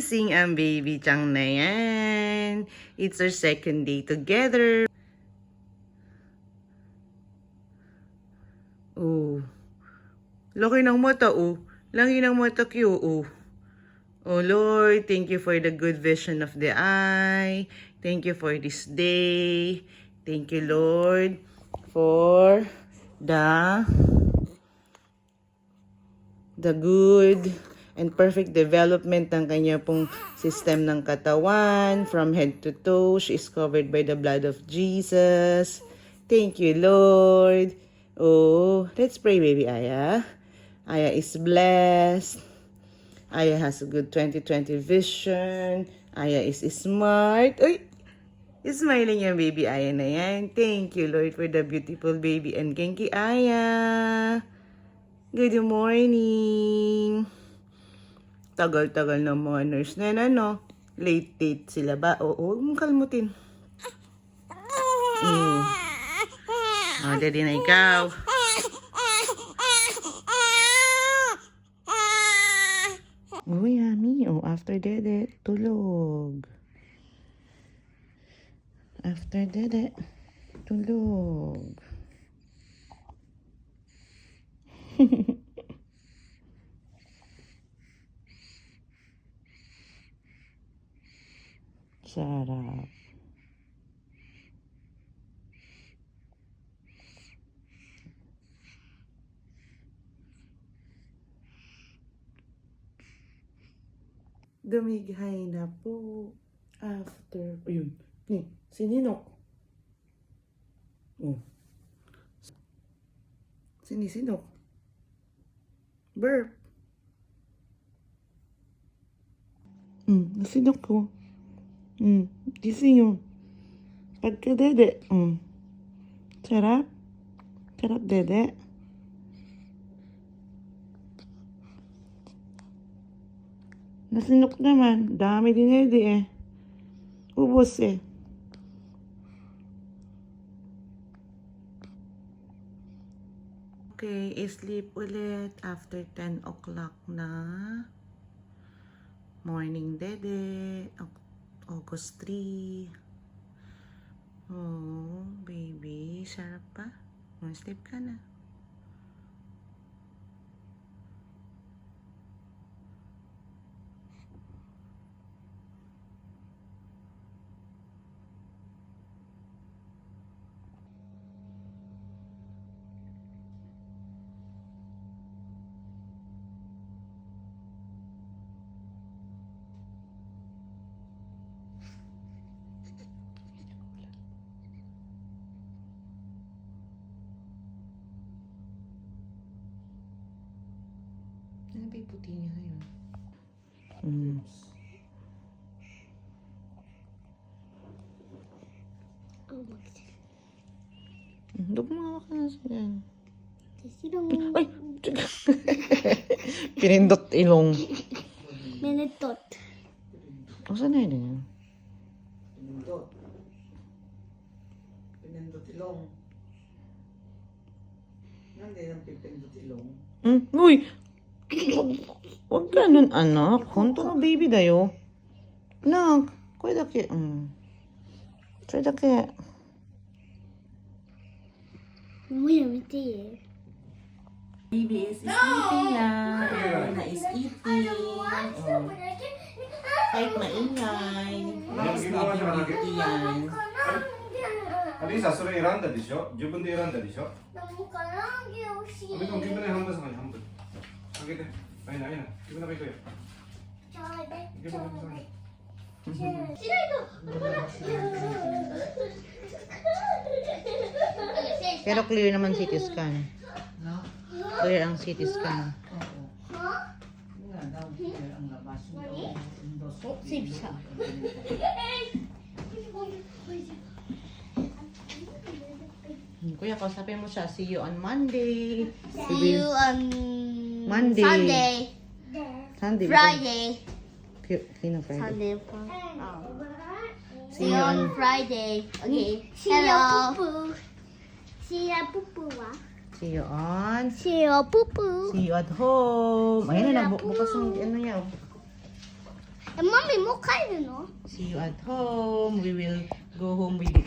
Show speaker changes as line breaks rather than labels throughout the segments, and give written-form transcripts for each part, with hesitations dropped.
Sing ang baby Chang na yan. It's our second day together. Oh. Laki ng mata, oh. Laki ng mata, Q, oh. Oh Lord, thank you for the good vision of the eye. Thank you for this day. Thank you, Lord, for the good and perfect development ng kanya pong system ng katawan. From head to toe, she is covered by the blood of Jesus. Thank you, Lord. Oh, let's pray, baby Aya. Aya is blessed. Aya has a good 2020 vision. Aya is smart. Uy! Smiling yung baby Aya na yan. Thank you, Lord, for the beautiful baby and Genki Aya. Good morning. Tagal-tagal ng mga nurse na yan, ano? Late sila ba? Oo, huwag mong kalmutin. Oh, daddy na ikaw. Oh, yummy. Oh, after dede, tulog. After dede, tulog. Sarap. Dumighay na po. After, ayun. Ni, sininok. Oh. Sinisinok. Burp. Nasinok ko. Gising yun. Pagka-dede. Sarap. Sarap, dede. Nasinok naman. Dami din dede eh. Ubos eh. Okay, sleep ulit after 10 o'clock na. Morning dede. August 3. Oh, baby. Sarap pa. Sleep ka na. Ano ba yung puti niya ngayon? Dumaka ka na siya. Ay! Pinindot ilong.
Pinindot.
O, saan na yun?
Pinindot ilong. Nandi ang pipindot ilong.
Uy! Huwag ganun, anak. Honto na baby dayo. Anak, kuya daki. Kuya daki.
Muy amiti.
Baby is eating na. Na is eating. Kahit maingay. Mas eating yan.
リーサそれ選んだでしょ自分で選んだでしょ
でも唐揚げ欲しい。
でも自分で半分さまに半分あげてあいな自分で行こうよ
ちょうだい。
自分で
Pero clear naman CT scan. Clear ang CT scan.
Yan daw ang labas ng endoscopy.
Kuya, kausapin mo siya. See you on Monday.
See you on
Monday.
Sunday.
Sunday.
Friday.
Sino Friday?
Sunday.
See you on
Friday. Okay. Hello. See you pupu.
See you on.
See you pupu.
See you at home. Ayun na, bukas yung ano niya.
Mommy, mo kayo, no?
See you at home. We will go home with you.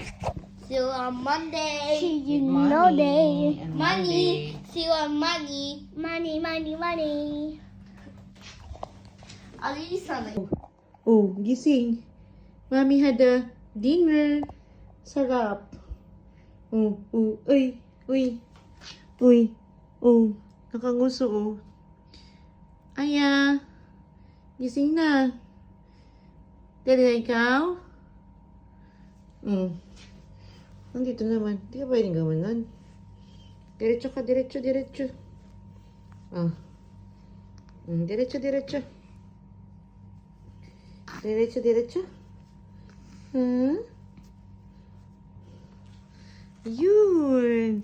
See you on Monday. See
With money and
Money.
Monday.
See you on money. Money, money, money. Alisa na.
Oh, gising. Mommy had a dinner. Sarap. Oh, uy, uy, uy, nakanguso, Aya, gising na. Dali na ikaw? Nandito naman. Di ka pwedeng gamanan. Diretso ka, diretso. Diretso. Diretso. Yun.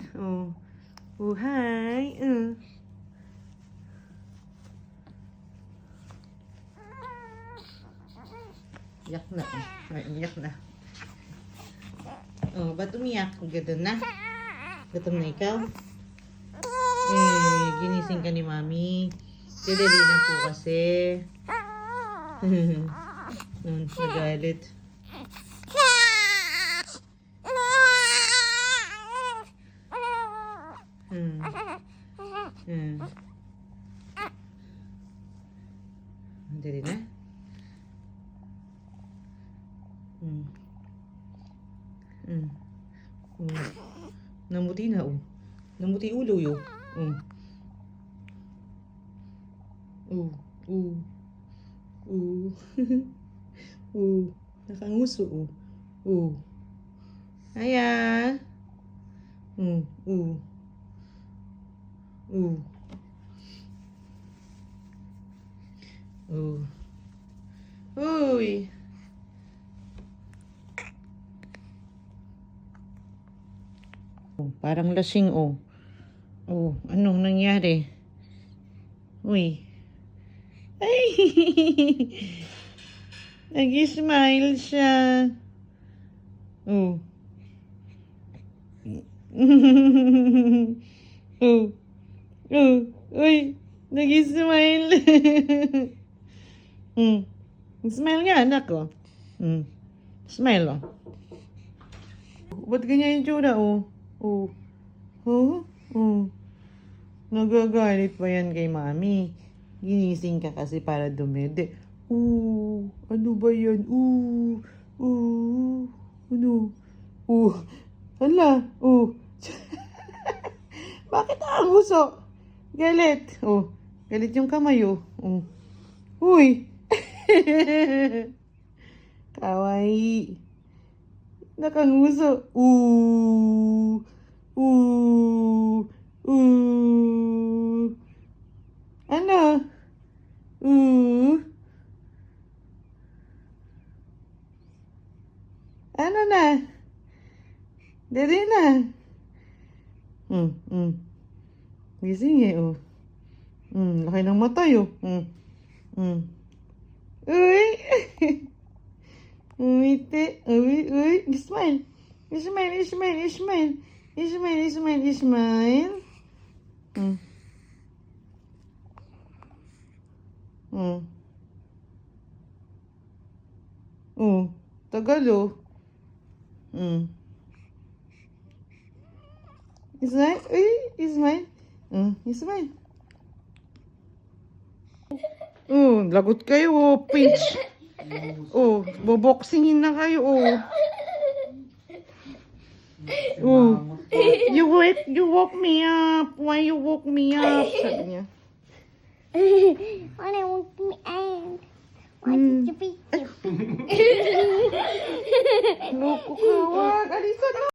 Hi. Iyak na. Iyak na. Ba't umiyak? Gutom na? Gutom na ikaw? Ginising ka ni Mami. Dali na po kasi. Nagalit. Dali na? Namuti na, Namuti ulo, Nakanguso, Aya. Uy. Parang lasing, anong nangyari? Uy. Ay! Nag-smile siya. Uy, nag-smile. Smile nga, anak ko. Smile, Ba't ganyan yung tsura, Nagagalit pa yan kay Mami. Ginising ka kasi para dumede. Ano ba yan? Ano? Hala, Bakit ang uso? Galit. Galit yung kamay, Uy! Kawaii. Nakanguso. Ano? Ano na? Dali na. Gising laki ng mata Uy! Umiti. Uy. Smile. Smile. Tagal, Smile. Smile. Smile. Lagot kayo, pinch. Boboxingin na kayo, You woke me up. Why you woke me up? Sabi niya.
When I want me and why did you beat
Loko ka, wag. Alisa na.